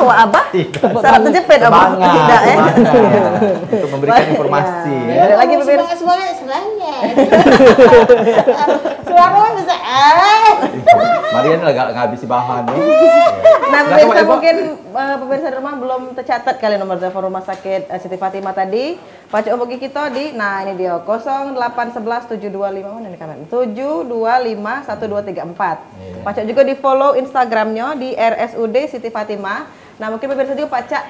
bahwa Abah sangat terjepit Abah. Tidak ya. Untuk memberikan informasi. Ada lagi pemirsa. Semuanya. Suara bisa. Marian nggak ngabisi bahan. Nah, pemirsa mungkin pemirsa di rumah belum tercatat kali nomor telepon rumah sakit Siti Fatimah tadi. Pacok hubungi kita di, nah ini dia 0811 725 mana nih kamera? 725 1234. Pacok juga di follow Instagramnya di RSUD Siti Fatimah. Nah mungkin pemirsa juga Pacak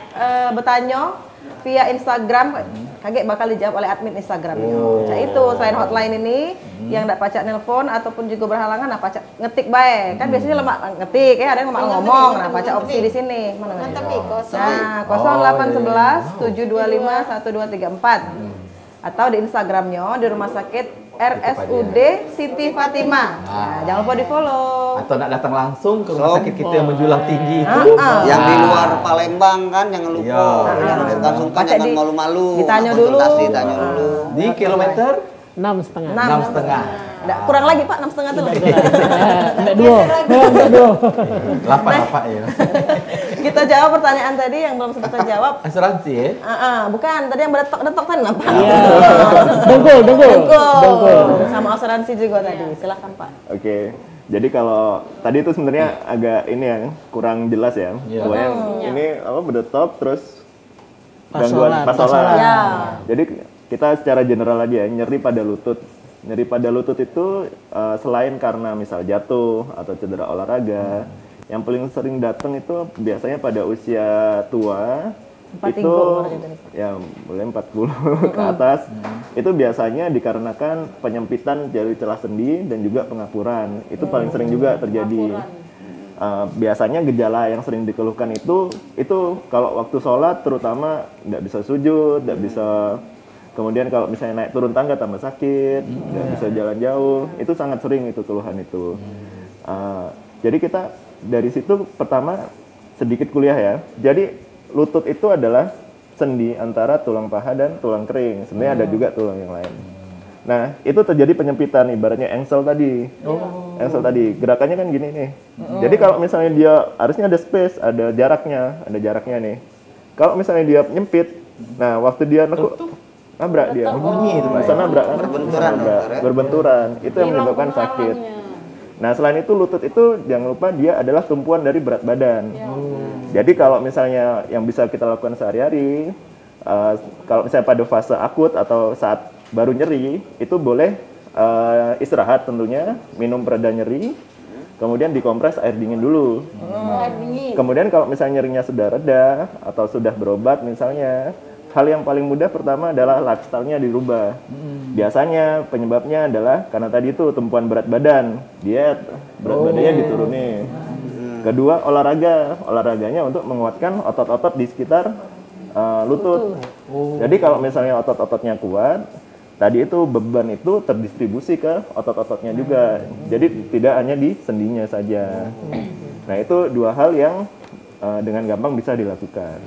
bertanya via Instagram, kaget bakal dijawab oleh admin Instagramnya. Nah itu selain hotline ini yang enggak Pacak nelpon ataupun juga berhalangan, nah Pacak ngetik baik. Kan biasanya lemak ngetik ya, ada yang lemak ngomong. Nah Pacak opsi di sini. Mana nih? Nah 0811 725 1234 atau di Instagramnya di rumah sakit RSUD Siti Fatimah. Nah, jangan lupa di follow. Atau nak datang langsung ke rumah sakit kita yang menjulang tinggi itu. Yang di luar Palembang kan jangan lupa. Jangan sungkan, jangan malu-malu. Ditanya dulu. Ditanya dulu. Di kilometer 6,5. 6,5. Kurang lagi Pak, 6,5 tuh. Enggak 2. 8 ya. Kita jawab pertanyaan tadi yang belum sempat terjawab. Asuransi ya? Bukan, tadi yang berdetok-detok tadi apa? Iya. Dongkol. Sama asuransi juga tadi. Silahkan Pak. Oke. Jadi kalau tadi itu sebenarnya agak ini yang kurang jelas ya. Bahwa yang ini apa berdetok terus gangguan pasolan. Ya. Jadi kita secara general aja ya, nyeri pada lutut. Nyeri pada lutut itu selain karena misal jatuh atau cedera olahraga, yang paling sering datang itu biasanya pada usia tua. Itu ya mulai 40 ke atas. Itu biasanya dikarenakan penyempitan jalur celah sendi dan juga pengapuran. Itu paling sering juga terjadi. Biasanya gejala yang sering dikeluhkan itu kalau waktu sholat terutama nggak bisa sujud, nggak bisa. Kemudian kalau misalnya naik turun tangga tambah sakit, nggak bisa jalan jauh, itu sangat sering itu keluhan itu. Jadi kita dari situ pertama sedikit kuliah ya. Jadi lutut itu adalah sendi antara tulang paha dan tulang kering. Sebenarnya ada juga tulang yang lain. Nah itu terjadi penyempitan ibaratnya engsel tadi. Engsel tadi gerakannya kan gini nih. Jadi kalau misalnya dia harusnya ada space, ada jaraknya nih. Kalau misalnya dia nyempit, nah waktu dia nabrak dia, bunyi itu Pak. bisa nabrak kan? Berbenturan. Itu yang menyebabkan sakit. Nah selain itu lutut itu jangan lupa dia adalah tumpuan dari berat badan. Jadi kalau misalnya yang bisa kita lakukan sehari-hari, kalau misalnya pada fase akut atau saat baru nyeri, itu boleh istirahat tentunya, minum pereda nyeri, kemudian dikompres air dingin dulu. Kemudian kalau misalnya nyerinya sudah reda atau sudah berobat misalnya, hal yang paling mudah pertama adalah lifestyle-nya dirubah. Biasanya penyebabnya adalah karena tadi itu tumpuan berat badan, diet, berat badannya diturunin. Kedua, olahraganya untuk menguatkan otot-otot di sekitar lutut. Jadi kalau misalnya otot-ototnya kuat, tadi itu beban itu terdistribusi ke otot-ototnya juga. Jadi tidak hanya di sendinya saja. Nah itu dua hal yang dengan gampang bisa dilakukan.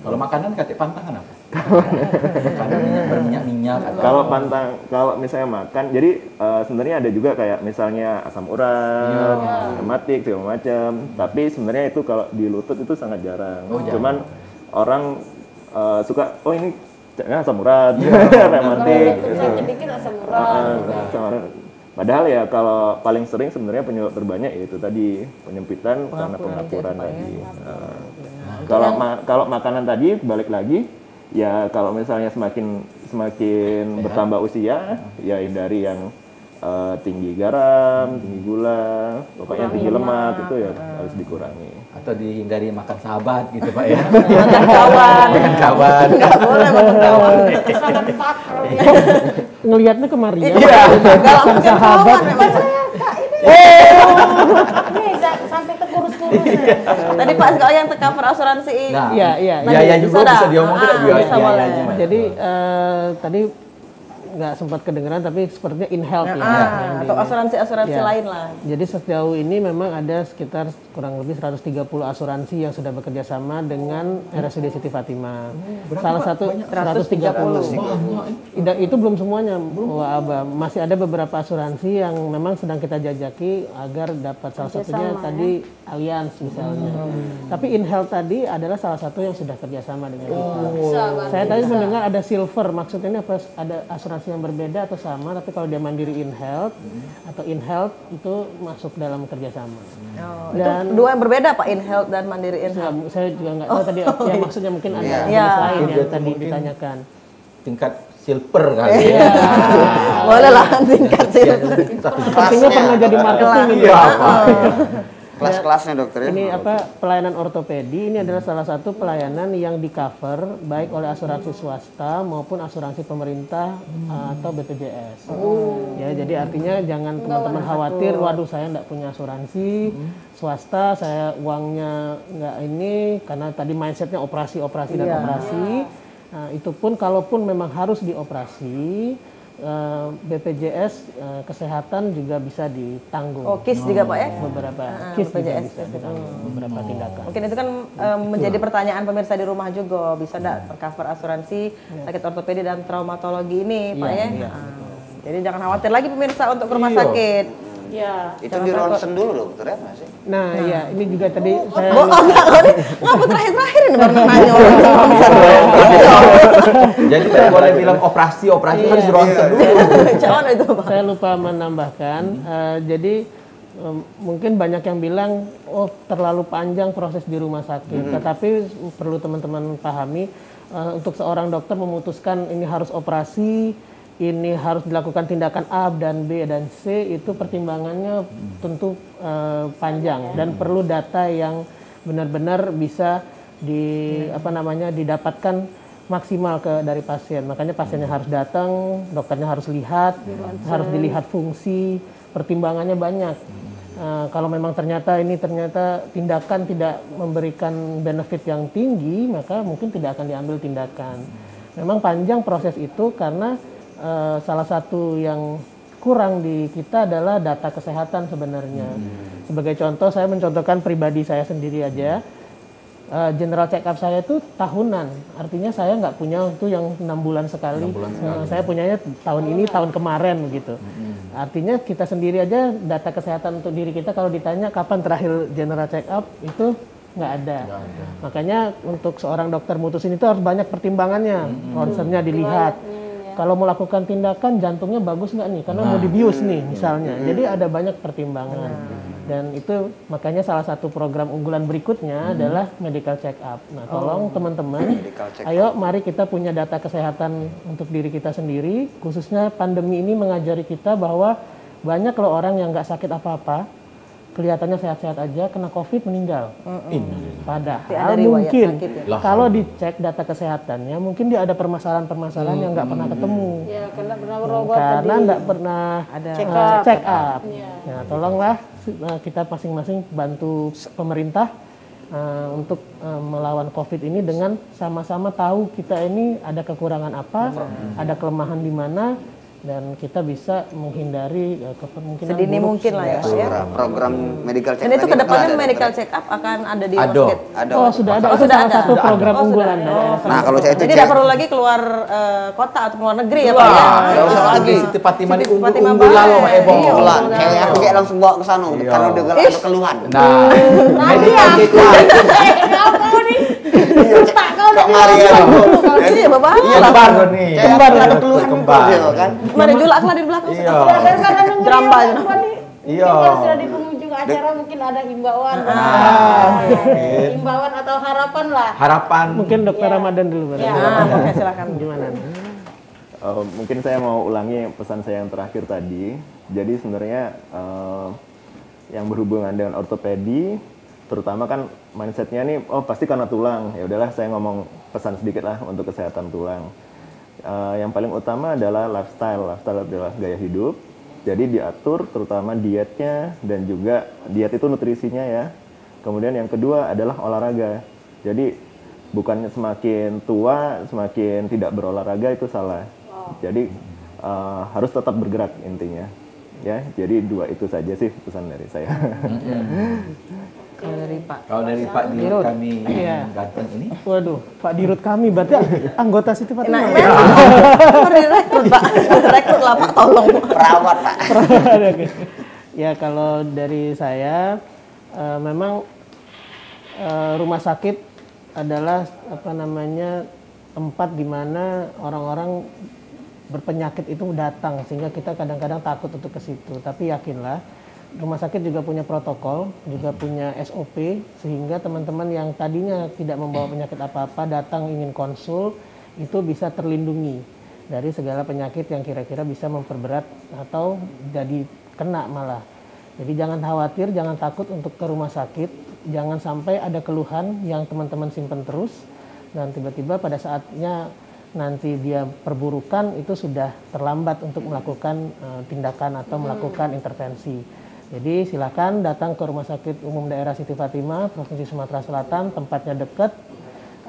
Kalau makanan katik pantangan apa? Makanannya berminyak-minyak. Kalau misalnya makan, jadi sebenarnya ada juga kayak misalnya asam urat, rematik segala macam. Tapi sebenarnya itu kalau di lutut itu sangat jarang. Cuman orang suka, oh ini asam urat, rematik. Dikit asam urat. Padahal ya kalau paling sering sebenarnya penyebab terbanyak yaitu tadi penyempitan karena pengapuran tadi. Kalau makanan tadi balik lagi ya kalau misalnya semakin bertambah usia ya hindari yang tinggi garam, tinggi gula, pokoknya tinggi lemak itu ya harus dikurangi. Atau dihindari makan sahabat gitu Pak ya. Makan kawan. Nggak boleh makan kawan. Ngelihatnya kemari ya. Nggak makan sahabat. Ini sampai ke kurus-kurus. Tadi Pak kalau yang cover asuransi. Iya. Biaya juga bisa diomong tidak biaya. Bisa boleh. Jadi tadi nggak sempat kedengeran, tapi sepertinya InHealth ya. yang Atau di- asuransi-asuransi Ya. lain lah. Jadi sejauh ini memang ada sekitar kurang lebih 130 asuransi yang sudah bekerja sama dengan RSUD Siti Fatimah. Salah satu 130. Dan itu belum semuanya, Wah, Abah. Masih ada beberapa asuransi yang memang sedang kita jajaki agar dapat salah satunya tadi Allianz misalnya. Tapi InHealth tadi adalah salah satu yang sudah kerjasama dengan kita. Saya tadi mendengar ada Silver, maksudnya ini apa? Ada asuransi yang berbeda atau sama? Tapi kalau dia Mandiri InHealth atau InHealth itu masuk dalam kerjasama. Dan Itu dua yang berbeda Pak, InHealth dan Mandiri InHealth. saya juga nggak tahu tadi yang maksudnya mungkin ada jenis Iya. lain Dia yang tuh tadi mungkin- ditanyakan. Tingkat silver kali. Iya. Boleh lah tingkat sih. Sepertinya pernah jadi marketing ini. Iya, Kelas-kelasnya dokter ya. Ini apa, pelayanan ortopedi ini adalah salah satu pelayanan yang di cover baik oleh asuransi swasta maupun asuransi pemerintah atau BPJS. Ya, jadi artinya jangan teman-teman khawatir, waduh saya nggak punya asuransi swasta, saya uangnya nggak ini, karena tadi mindsetnya operasi dan operasi. Nah, itu pun kalaupun memang harus dioperasi, BPJS kesehatan juga bisa ditanggung. Oh, KIS juga Pak ya? Beberapa KIS juga BPJS. bisa ditanggung beberapa tindakan. Mungkin itu kan menjadi pertanyaan pemirsa di rumah juga, bisa enggak tercover asuransi sakit ortopedi dan traumatologi ini Pak ya? Jadi jangan khawatir lagi pemirsa untuk ke rumah sakit. Ya. Itu di ronsen dulu dokter ya masih. Nah, ya ini juga tadi saya Ngapa terakhir-terakhir ini baru nanya orang ronsen? Jadi tidak boleh bilang operasi harus ronsen dulu. Jangan itu Pak. saya lupa menambahkan. Jadi mungkin banyak yang bilang oh terlalu panjang proses di rumah sakit. Tetapi perlu teman-teman pahami untuk seorang dokter memutuskan ini harus operasi, ini harus dilakukan tindakan A dan B dan C, itu pertimbangannya tentu panjang dan perlu data yang benar-benar bisa didapatkan maksimal dari pasien. Makanya pasiennya harus datang, dokternya harus lihat, harus dilihat fungsi, pertimbangannya banyak. Kalau memang ternyata tindakan tidak memberikan benefit yang tinggi, maka mungkin tidak akan diambil tindakan. Memang panjang proses itu karena salah satu yang kurang di kita adalah data kesehatan sebenarnya. Sebagai contoh, saya mencontohkan pribadi saya sendiri aja. General check up saya itu tahunan, artinya saya nggak punya itu yang 6 bulan sekali. Saya punyanya tahun ini, tahun kemarin gitu. Artinya kita sendiri aja data kesehatan untuk diri kita kalau ditanya kapan terakhir general check up itu nggak ada. Makanya untuk seorang dokter mutusin itu harus banyak pertimbangannya, ronsennya dilihat. Kalau mau lakukan tindakan jantungnya bagus nggak nih, karena mau dibius nih misalnya. Jadi ada banyak pertimbangan. Dan itu makanya salah satu program unggulan berikutnya adalah medical check up. Nah, tolong teman-teman, ayo mari kita punya data kesehatan untuk diri kita sendiri. Khususnya pandemi ini mengajari kita bahwa banyak loh orang yang nggak sakit apa-apa, kelihatannya sehat-sehat aja, kena COVID meninggal. Padahal Ada riwayat mungkin sakit ya? kalau dicek data kesehatannya, mungkin dia ada permasalahan-permasalahan yang nggak pernah ketemu. Ya, karena pernah berobat Karena tadi. nggak pernah Ada check up. Nah, tolonglah kita masing-masing bantu pemerintah untuk melawan COVID ini dengan sama-sama tahu kita ini ada kekurangan apa, ada kelemahan di mana, dan kita bisa menghindari kemungkinan sedini buruk. mungkin lah ya Pak ya. Program medical check Dan itu up kedepannya ada, medical dokter. check up akan ada di Ada. rumah sakit. Ada. Oh, sudah ada. Oh, Itu sudah salah ada. satu program Oh, sudah unggulan. ada. dari Nah, kalau saya itu Jadi cek tidak perlu lagi keluar kota atau keluar negeri ya Pak ya. Nggak usah lagi Siti Fatimah ini Siti Fatimah unggul lah lo banget. Ebo. Iya. Lah, kayak aku kayak langsung bawa ke sana karena udah ada keluhan. Nah, medical check up. Kau nih. Iya, Tak kau Kak nih. Maria. Ini ya Bapak. Iya, kembar lo nih. Kembar ada keluhan Kembar. gitu kan. Mari julak lah di belakang. Iya. Dan karena dengerin Jerambah. apa nih? Iya. Kalau sudah di penghujung acara mungkin ada himbauan. Himbauan atau harapan lah. Harapan. Mungkin Dokter Ramadan dulu. Pak. Oke, silakan. Gimana? Mungkin saya mau ulangi pesan saya yang terakhir tadi. Jadi sebenarnya yang berhubungan dengan ortopedi, terutama kan mindsetnya nih, oh pasti karena tulang. Ya udahlah, saya ngomong pesan sedikit lah untuk kesehatan tulang. Yang paling utama adalah lifestyle. Lifestyle adalah gaya hidup. Jadi diatur, terutama dietnya dan juga diet itu nutrisinya ya. Kemudian yang kedua adalah olahraga. Jadi bukannya semakin tua semakin tidak berolahraga, itu salah. Jadi harus tetap bergerak intinya. Ya, jadi 2 itu saja sih pesan dari saya. Kalau dari Pak. Kalau dari Pak Dirut kami Iya. ganteng ini. Waduh, Pak Dirut kami berarti anggota Siti Fatimah. Nah, memang direkrut Pak. Rekrut lah Pak, tolong. Perawat, Pak. Oke. Ya kalau dari saya memang rumah sakit adalah tempat di mana orang-orang berpenyakit itu datang, sehingga kita kadang-kadang takut untuk ke situ. Tapi yakinlah, rumah sakit juga punya protokol, juga punya SOP, sehingga teman-teman yang tadinya tidak membawa penyakit apa-apa datang ingin konsul itu bisa terlindungi dari segala penyakit yang kira-kira bisa memperberat atau jadi kena malah. Jadi jangan khawatir, jangan takut untuk ke rumah sakit, jangan sampai ada keluhan yang teman-teman simpan terus dan tiba-tiba pada saatnya nanti dia perburukan itu sudah terlambat untuk melakukan tindakan atau melakukan intervensi. Jadi silakan datang ke Rumah Sakit Umum Daerah Siti Fatimah, Provinsi Sumatera Selatan, tempatnya dekat,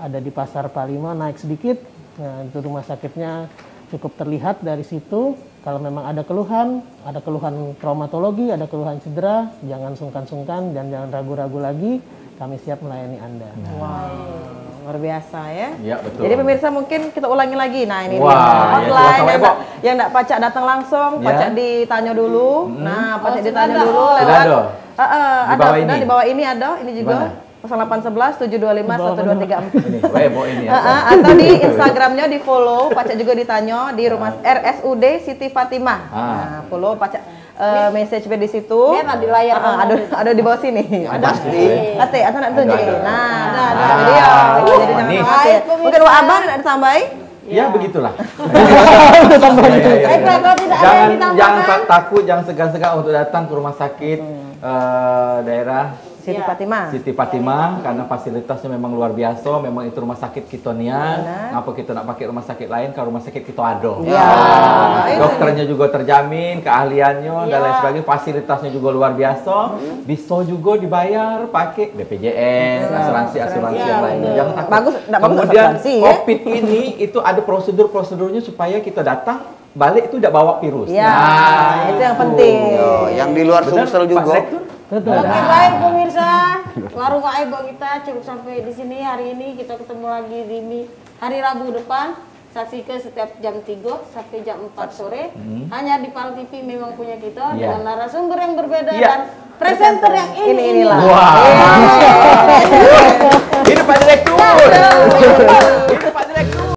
ada di Pasar Palima, naik sedikit, nah, itu rumah sakitnya cukup terlihat dari situ. Kalau memang ada keluhan traumatologi, ada keluhan cedera, jangan sungkan-sungkan dan jangan ragu-ragu lagi, kami siap melayani Anda. Luar biasa ya. Iya, betul. Jadi pemirsa mungkin kita ulangi lagi. Nah ini Wah, dia hotline ya, yang enggak pacak datang langsung, Ya. pacak ditanya dulu. Nah, pacak sudah ditanya ada. dulu Sudah lewat. ada? Ada Di bawah sudah ini? di bawah ini ada, ini juga. Mana? 0811 725 1234. Ini, Webo ini ya. Atau di Instagramnya di follow, pacak juga ditanya di rumah RSUD Siti Fatimah. Nah, follow pacak message di situ. Lihat di layar. Ada di bawah sini. Ada. Pasti. Ate, atau nak tunjukin. Nah, ada. jadi ya. Jadi jangan Nih. khawatir. Mungkin Wak Abang nak ditambahin? Ya begitulah. Baiklah, kalau tidak ada yang ditambahkan. Jangan takut, jangan segan-segan untuk datang ke rumah sakit daerah Siti Fatimah. Siti Fatimah karena fasilitasnya memang luar biasa. Memang itu rumah sakit Kitonian. Ngapa kita nak pakai rumah sakit lain kalau rumah sakit kita ada? Iya. Dokternya juga terjamin, keahliannya dan lain sebagainya. Fasilitasnya juga luar biasa. Bisa juga dibayar pakai BPJS, asuransi yang lainnya. Jangan takut. Bagus, enggak bagus Kemudian asuransi, ya. COVID ini itu ada prosedurnya supaya kita datang balik itu tidak bawa virus. Ya, itu yang penting. Yang di luar Benar, Sumsel Pak juga. Direktur? Betul. Oke, baik pemirsa, warung Aibo kita cukup sampai di sini hari ini. Kita ketemu lagi di hari Rabu depan. Saksikan setiap jam 3 sampai jam 4 sore. Hanya di PAL TV memang punya kita dengan narasumber yang berbeda dan presenter yang Inilah. Wah. Ini Pak Direktur. Ini Pak